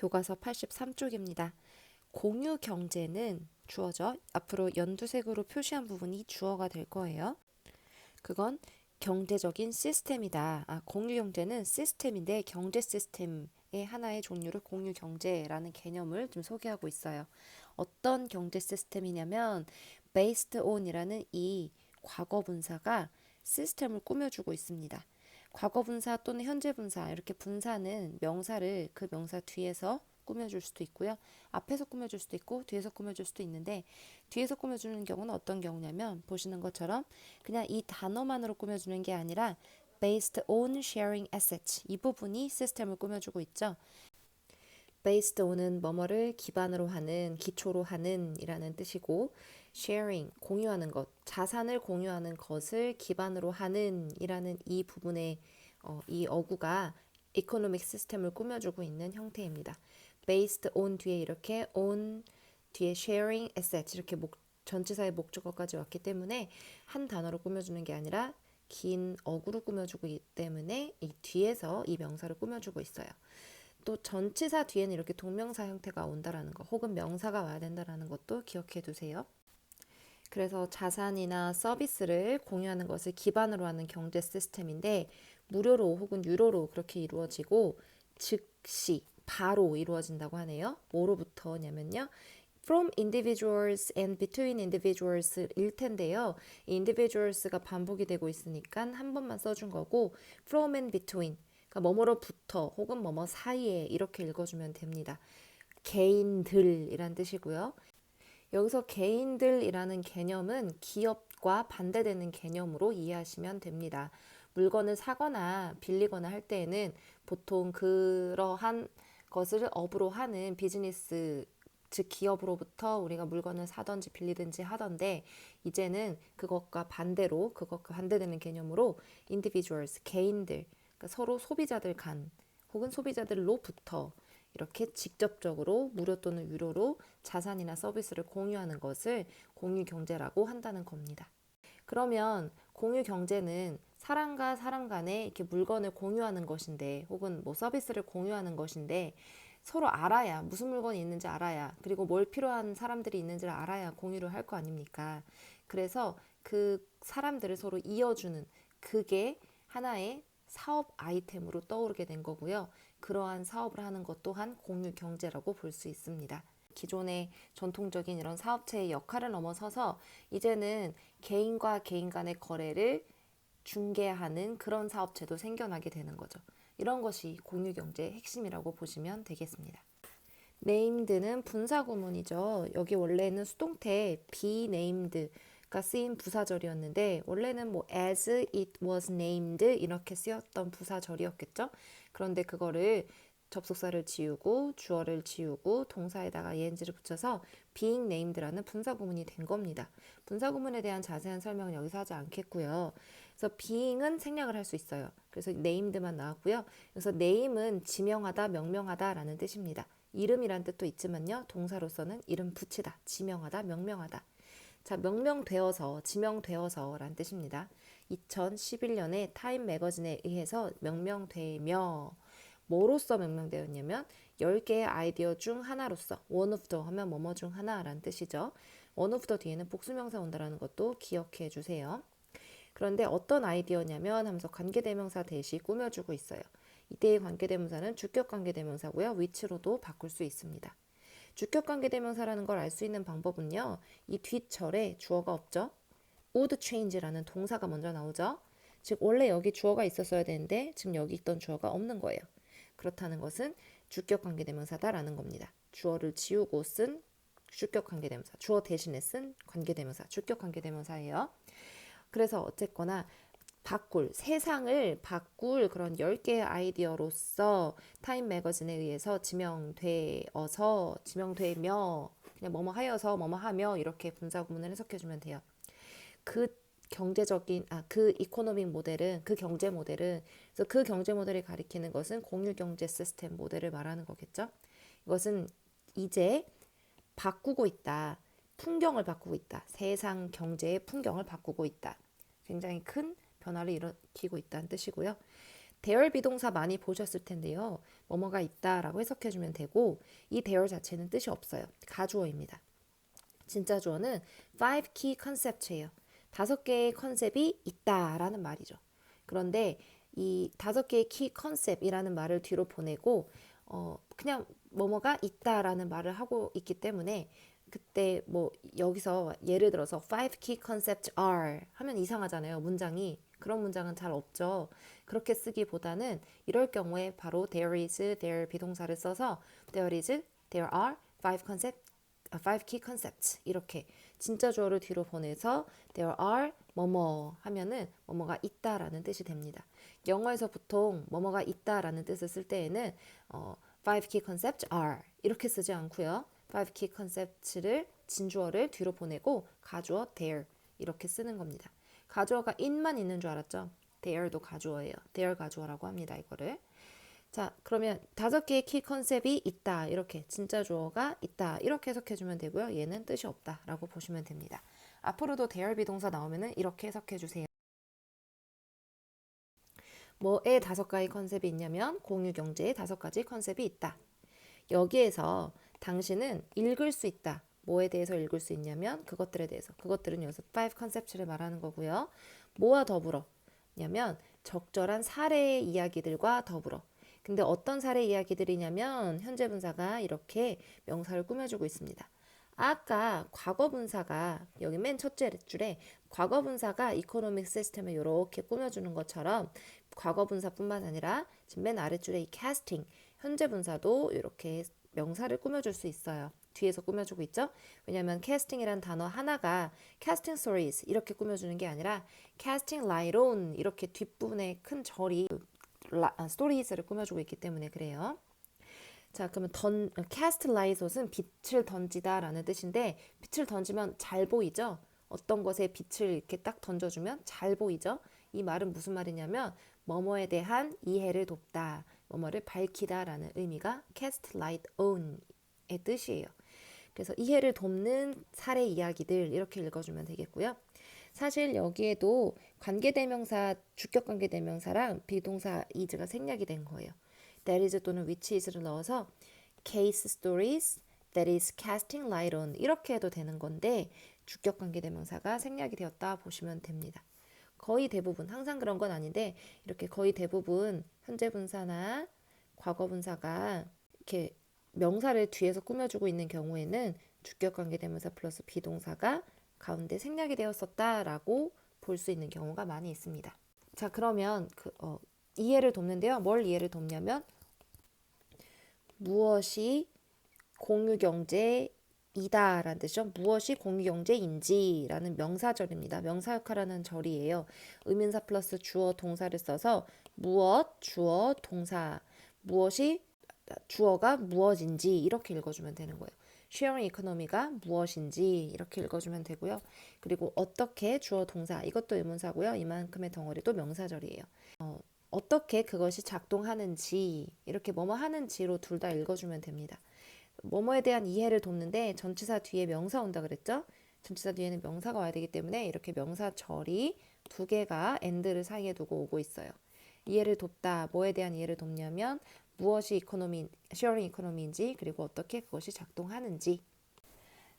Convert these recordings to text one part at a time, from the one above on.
교과서 83쪽입니다. 공유 경제는 주어죠. 앞으로 연두색으로 표시한 부분이 주어가 될 거예요. 그건 경제적인 시스템이다. 공유 경제는 시스템인데 경제 시스템의 하나의 종류를 공유 경제라는 개념을 좀 소개하고 있어요. 어떤 경제 시스템이냐면 based on이라는 이 과거 분사가 시스템을 꾸며주고 있습니다. 과거 분사 또는 현재 분사 이렇게 분사는 명사를 그 명사 뒤에서 꾸며줄 수도 있고요. 앞에서 꾸며줄 수도 있고 뒤에서 꾸며줄 수도 있는데 뒤에서 꾸며주는 경우는 어떤 경우냐면 보시는 것처럼 그냥 이 단어만으로 꾸며주는 게 아니라 based on sharing assets 이 부분이 시스템을 꾸며주고 있죠. based on은 뭐뭐를 기반으로 하는, 기초로 하는 이라는 뜻이고 sharing, 공유하는 것, 자산을 공유하는 것을 기반으로 하는 이라는 이 부분의 이 어구가 economic 시스템을 꾸며주고 있는 형태입니다. based on 뒤에 이렇게 on 뒤에 sharing assets 이렇게 전치사의 목적어까지 왔기 때문에 한 단어로 꾸며주는 게 아니라 긴 어구로 꾸며주고 있기 때문에 이 뒤에서 이 명사를 꾸며주고 있어요. 또 전치사 뒤에는 이렇게 동명사 형태가 온다라는 거 혹은 명사가 와야 된다라는 것도 기억해 두세요. 그래서 자산이나 서비스를 공유하는 것을 기반으로 하는 경제 시스템인데 무료로 혹은 유료로 그렇게 이루어지고 즉시 바로 이루어진다고 하네요. 뭐로부터냐면요. From individuals and between individuals 일 텐데요. 이 individuals가 반복이 되고 있으니까 한 번만 써준 거고 from and between 그러니까 뭐뭐로부터 혹은 뭐뭐 사이에 이렇게 읽어주면 됩니다. 개인들이란 뜻이고요. 여기서 개인들이라는 개념은 기업과 반대되는 개념으로 이해하시면 됩니다. 물건을 사거나 빌리거나 할 때에는 보통 그러한 것을 업으로 하는 비즈니스 즉 기업으로부터 우리가 물건을 사든지 빌리든지 하던데 이제는 그것과 반대되는 개념으로 individuals, 개인들, 그러니까 서로 소비자들 간 혹은 소비자들로부터 이렇게 직접적으로 무료 또는 유료로 자산이나 서비스를 공유하는 것을 공유 경제라고 한다는 겁니다. 그러면 공유 경제는 사람과 사람 간에 이렇게 물건을 공유하는 것인데 혹은 뭐 서비스를 공유하는 것인데 서로 알아야 무슨 물건이 있는지 알아야 그리고 뭘 필요한 사람들이 있는지를 알아야 공유를 할 거 아닙니까? 그래서 그 사람들을 서로 이어주는 그게 하나의 사업 아이템으로 떠오르게 된 거고요. 그러한 사업을 하는 것 또한 공유 경제라고 볼 수 있습니다. 기존의 전통적인 이런 사업체의 역할을 넘어서서 이제는 개인과 개인 간의 거래를 중개하는 그런 사업체도 생겨나게 되는 거죠. 이런 것이 공유 경제의 핵심이라고 보시면 되겠습니다. named는 분사 구문이죠. 여기 원래는 수동태 be named가 쓰인 부사절이었는데 원래는 뭐 as it was named 이렇게 쓰였던 부사절이었겠죠. 그런데 그거를 접속사를 지우고 주어를 지우고 동사에다가 eng를 붙여서 being named라는 분사 구문이 된 겁니다. 분사 구문에 대한 자세한 설명은 여기서 하지 않겠고요. 그래서 being은 생략을 할 수 있어요. 그래서 named만 나왔고요. 그래서 name은 지명하다, 명명하다라는 뜻입니다. 이름이란 뜻도 있지만요. 동사로서는 이름 붙이다, 지명하다, 명명하다. 자, 명명되어서, 지명되어서라는 뜻입니다. 2011년에 타임 매거진에 의해서 명명되며 뭐로써 명명되었냐면 10개의 아이디어 중 하나로서 one of the 하면 뭐뭐 중 하나라는 뜻이죠. one of the 뒤에는 복수명사 온다라는 것도 기억해 주세요. 그런데 어떤 아이디어냐면 하면서 관계대명사 대시 꾸며주고 있어요. 이때의 관계대명사는 주격관계대명사고요. 위치로도 바꿀 수 있습니다. 주격관계대명사라는 걸 알 수 있는 방법은요. 이 뒷절에 주어가 없죠. would change라는 동사가 먼저 나오죠. 즉 원래 여기 주어가 있었어야 되는데 지금 여기 있던 주어가 없는 거예요. 그렇다는 것은 주격관계대명사다라는 겁니다. 주어를 지우고 쓴 주격관계대명사, 주어 대신에 쓴 관계대명사, 주격관계대명사예요. 그래서 어쨌거나 세상을 바꿀 그런 10개의 아이디어로서 타임 매거진에 의해서 지명되며 그냥 뭐뭐 하여서 뭐뭐 하며 이렇게 분사 구문을 해석해주면 돼요. 그 그 이코노믹 모델은 그 경제 모델은 그래서 그 경제 모델이 가리키는 것은 공유 경제 시스템 모델을 말하는 거겠죠. 이것은 이제 바꾸고 있다. 풍경을 바꾸고 있다. 세상 경제의 풍경을 바꾸고 있다. 굉장히 큰 변화를 일으키고 있다는 뜻이고요. 대열 비동사 많이 보셨을 텐데요. 뭐뭐가 있다라고 해석해주면 되고 이 there 자체는 뜻이 없어요. 가주어입니다. 진짜 주어는 five key concept예요. 5개의 컨셉이 있다라는 말이죠. 그런데 이 5개의 key concept이라는 말을 뒤로 보내고 그냥 뭐뭐가 있다라는 말을 하고 있기 때문에 그때 뭐 여기서 예를 들어서 five key concepts are 하면 이상하잖아요. 문장이. 그런 문장은 잘 없죠. 그렇게 쓰기보다는 이럴 경우에 바로 there is, there 비동사를 써서 there is, there are five key concepts 이렇게 진짜 주어를 뒤로 보내서 there are 뭐뭐 하면은 뭐뭐가 있다라는 뜻이 됩니다. 영어에서 보통 뭐뭐가 있다라는 뜻을 쓸 때에는 five key concepts are 이렇게 쓰지 않고요. five key concepts를 진주어를 뒤로 보내고 가주어 there 이렇게 쓰는 겁니다. 가주어가 in만 있는 줄 알았죠? there도 가주어예요. there 가주어라고 합니다. 이거를. 자, 그러면 5개의 키 컨셉이 있다. 이렇게 진짜 주어가 있다. 이렇게 해석해주면 되고요. 얘는 뜻이 없다라고 보시면 됩니다. 앞으로도 there 비동사 나오면은 이렇게 해석해주세요. 뭐에 5가지 컨셉이 있냐면 공유 경제에 5가지 컨셉이 있다. 여기에서 당신은 읽을 수 있다. 뭐에 대해서 읽을 수 있냐면 그것들에 대해서. 그것들은 여기서 five concepts를 말하는 거고요. 뭐와 더불어? 냐면 적절한 사례의 이야기들과 더불어. 근데 어떤 사례 이야기들이냐면 현재 분사가 이렇게 명사를 꾸며주고 있습니다. 아까 과거 분사가 여기 맨 첫째 줄에 과거 분사가 이코노믹 시스템을 이렇게 꾸며주는 것처럼 과거 분사뿐만 아니라 지금 맨 아래줄에 이 casting 현재 분사도 이렇게 명사를 꾸며줄 수 있어요. 뒤에서 꾸며주고 있죠. 왜냐하면 casting이란 단어 하나가 casting stories 이렇게 꾸며주는 게 아니라 casting light on 이렇게 뒷부분에 큰 절이 stories를 꾸며주고 있기 때문에 그래요. 자, 그러면 cast light은 빛을 던지다라는 뜻인데 빛을 던지면 잘 보이죠? 어떤 것에 빛을 이렇게 딱 던져주면 잘 보이죠? 이 말은 무슨 말이냐면 뭐뭐에 대한 이해를 돕다, 뭐뭐를 밝히다라는 의미가 cast light on의 뜻이에요. 그래서 이해를 돕는 사례 이야기들 이렇게 읽어주면 되겠고요. 사실 여기에도 관계대명사, 주격관계대명사랑 비동사 is가 생략이 된 거예요. that is 또는 which is를 넣어서 case stories that is casting light on 이렇게 해도 되는 건데 주격관계대명사가 생략이 되었다 보시면 됩니다. 거의 대부분, 항상 그런 건 아닌데 이렇게 거의 대부분 현재 분사나 과거 분사가 이렇게 명사를 뒤에서 꾸며주고 있는 경우에는 주격관계대명사 플러스 비동사가 가운데 생략이 되었었다라고 볼 수 있는 경우가 많이 있습니다. 자, 그러면 이해를 돕는데요. 뭘 이해를 돕냐면 무엇이 공유경제이다라는 뜻이죠. 무엇이 공유경제인지라는 명사절입니다. 명사 역할하는 절이에요. 의문사 플러스 주어 동사를 써서 무엇, 주어, 동사 무엇이 주어가 무엇인지 이렇게 읽어주면 되는 거예요. sharing economy가 무엇인지 이렇게 읽어주면 되고요. 그리고 어떻게 주어 동사 이것도 의문사고요. 이만큼의 덩어리도 명사절이에요. 어떻게 그것이 작동하는지 이렇게 뭐뭐 하는지로 둘 다 읽어주면 됩니다. 뭐뭐에 대한 이해를 돕는데 전치사 뒤에 명사 온다 그랬죠? 전치사 뒤에는 명사가 와야 되기 때문에 이렇게 명사절이 2개가 and를 사이에 두고 오고 있어요. 이해를 돕다. 뭐에 대한 이해를 돕냐면 무엇이 sharing economy인지 그리고 어떻게 그것이 작동하는지.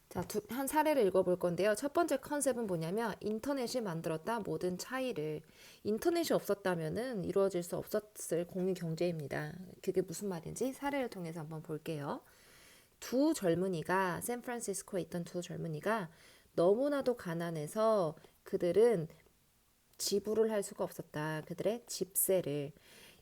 자, 한 사례를 읽어볼 건데요. 첫 번째 컨셉은 뭐냐면 인터넷이 만들었다 모든 차이를. 인터넷이 없었다면은 이루어질 수 없었을 공유 경제입니다. 그게 무슨 말인지 사례를 통해서 한번 볼게요. 샌프란시스코에 있던 두 젊은이가 너무나도 가난해서 그들은 지불을 할 수가 없었다. 그들의 집세를.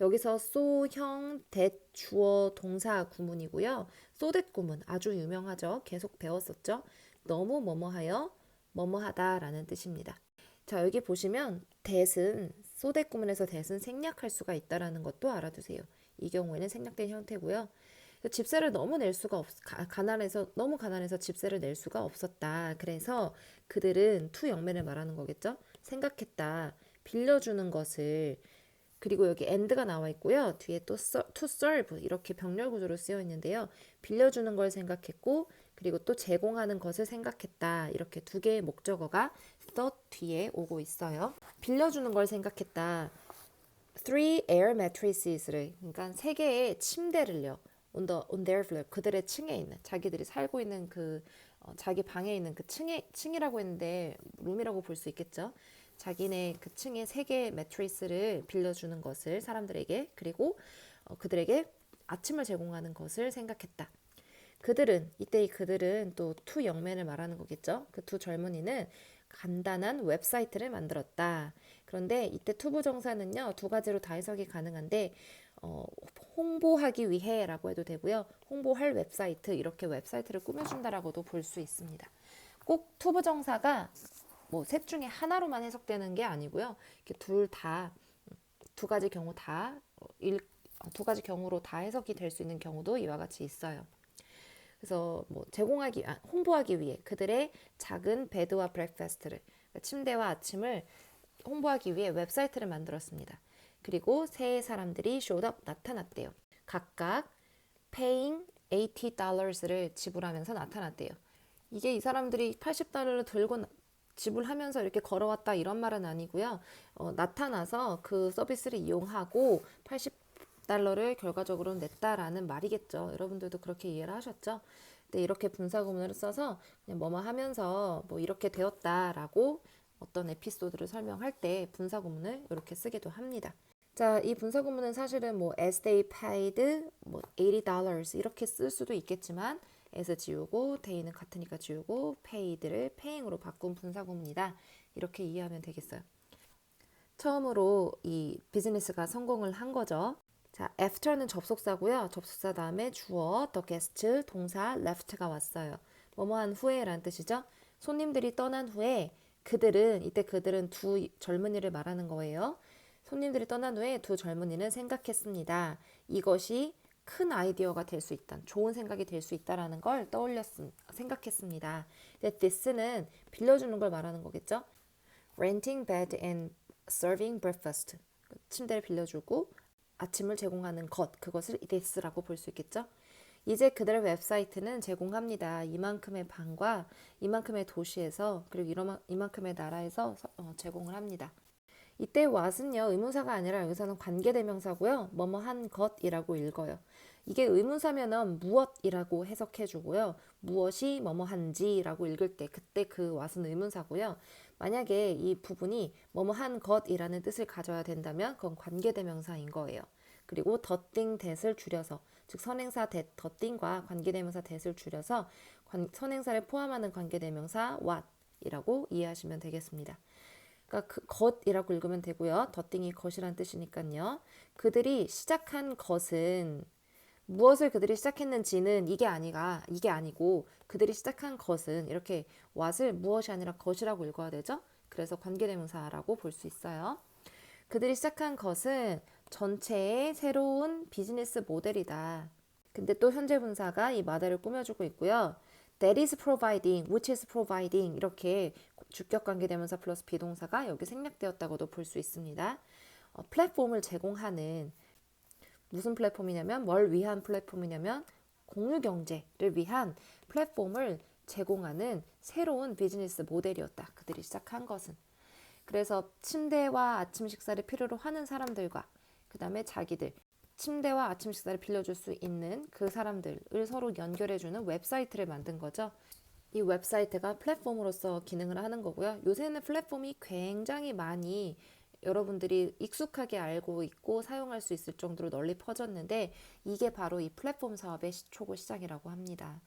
여기서 소형 대주어 동사 구문이고요. 소댓 구문 아주 유명하죠. 계속 배웠었죠. 너무 뭐뭐하여 뭐뭐하다라는 뜻입니다. 자, 여기 보시면 that은 소댓 구문에서 that은 생략할 수가 있다라는 것도 알아두세요. 이 경우에는 생략된 형태고요. 집세를 너무 낼 수가 너무 가난해서 집세를 낼 수가 없었다. 그래서 그들은 투 영면을 말하는 거겠죠. 생각했다. 빌려주는 것을. 그리고 여기 and가 나와 있고요. 뒤에 또 to serve 이렇게 병렬 구조로 쓰여 있는데요. 빌려주는 걸 생각했고 그리고 또 제공하는 것을 생각했다. 이렇게 2개의 목적어가 thought 뒤에 오고 있어요. 빌려주는 걸 생각했다. three air mattresses를 그러니까 세 개의 침대를요. on their floor 그들의 층에 있는 자기들이 살고 있는 그 자기 방에 있는 그 층이라고 했는데 룸이라고 볼 수 있겠죠. 자기네 그 층에 세 개의 매트리스를 빌려주는 것을 사람들에게 그리고 그들에게 아침을 제공하는 것을 생각했다. 그들은 이때 이 그들은 또 투 영맨을 말하는 거겠죠. 그 두 젊은이는 간단한 웹사이트를 만들었다. 그런데 이때 투부정사는요 두 가지로 다 해석이 가능한데 홍보하기 위해라고 해도 되고요. 홍보할 웹사이트 이렇게 웹사이트를 꾸며준다라고도 볼 수 있습니다. 꼭 투부정사가 뭐 셋 중에 하나로만 해석되는 게 아니고요. 이렇게 두 가지 경우 두 가지 경우로 다 해석이 될 수 있는 경우도 이와 같이 있어요. 그래서 뭐 홍보하기 위해 그들의 작은 베드와 브렉퍼스트를 그러니까 침대와 아침을 홍보하기 위해 웹사이트를 만들었습니다. 그리고 세 사람들이 showed up 나타났대요. 각각 paying $80를 지불하면서 나타났대요. 이게 이 사람들이 $80를 들고 지불하면서 이렇게 걸어왔다 이런 말은 아니고요. 나타나서 그 서비스를 이용하고 $80를 결과적으로 냈다라는 말이겠죠. 여러분들도 그렇게 이해를 하셨죠? 근데 이렇게 분사구문을 써서 그냥 뭐뭐 하면서 뭐 이렇게 되었다라고 어떤 에피소드를 설명할 때 분사구문을 이렇게 쓰기도 합니다. 자, 이 분사구문은 사실은 뭐 as they paid 뭐 $80 이렇게 쓸 수도 있겠지만 as 지우고 day는 같으니까 지우고 paid를 paying으로 바꾼 분사구문이다. 이렇게 이해하면 되겠어요. 처음으로 이 비즈니스가 성공을 한 거죠. 자, after는 접속사고요. 접속사 다음에 주어, the guest, 동사 left가 왔어요. 뭐뭐한 후에라는 뜻이죠. 손님들이 떠난 후에 이때 그들은 두 젊은이를 말하는 거예요. 손님들이 떠난 후에 두 젊은이는 생각했습니다. 이것이 큰 아이디어가 될 수 있다. 좋은 생각이 될 수 있다라는 걸 생각했습니다. 근데 this는 빌려주는 걸 말하는 거겠죠. renting bed and serving breakfast. 침대를 빌려주고 아침을 제공하는 그것을 this라고 볼 수 있겠죠. 이제 그들의 웹사이트는 제공합니다. 이만큼의 방과 이만큼의 도시에서 그리고 이만큼의 나라에서 제공을 합니다. 이때 what은요 의문사가 아니라 여기서는 관계대명사고요. 뭐뭐한 것이라고 읽어요. 이게 의문사면은 무엇이라고 해석해주고요. 무엇이 뭐뭐한지라고 읽을 때 그때 그 what은 의문사고요. 만약에 이 부분이 뭐뭐한 것이라는 뜻을 가져야 된다면 그건 관계대명사인 거예요. 그리고 the thing that을 줄여서 즉 선행사 that, the thing과 관계대명사 that을 줄여서 선행사를 포함하는 관계대명사 what이라고 이해하시면 되겠습니다. 그러니까 그 것이라고 읽으면 되고요. 더띵이 것이란 뜻이니까요. 그들이 시작한 것은 무엇을 그들이 시작했는지는 이게 아니고 그들이 시작한 것은 이렇게 what을 무엇이 아니라 것이라고 읽어야 되죠. 그래서 관계대명사라고 볼 수 있어요. 그들이 시작한 것은 전체의 새로운 비즈니스 모델이다. 근데 또 현재 분사가 이 모델을 꾸며주고 있고요. That is providing, which is providing 이렇게 주격 관계대명사 플러스 비동사가 여기 생략되었다고도 볼 수 있습니다. 플랫폼을 제공하는 무슨 플랫폼이냐면 뭘 위한 플랫폼이냐면 공유 경제를 위한 플랫폼을 제공하는 새로운 비즈니스 모델이었다. 그들이 시작한 것은. 그래서 침대와 아침 식사를 필요로 하는 사람들과 그 다음에 자기들 침대와 아침 식사를 빌려줄 수 있는 그 사람들을 서로 연결해주는 웹사이트를 만든 거죠. 이 웹사이트가 플랫폼으로서 기능을 하는 거고요. 요새는 플랫폼이 굉장히 많이 여러분들이 익숙하게 알고 있고 사용할 수 있을 정도로 널리 퍼졌는데 이게 바로 이 플랫폼 사업의 초고 시작이라고 합니다.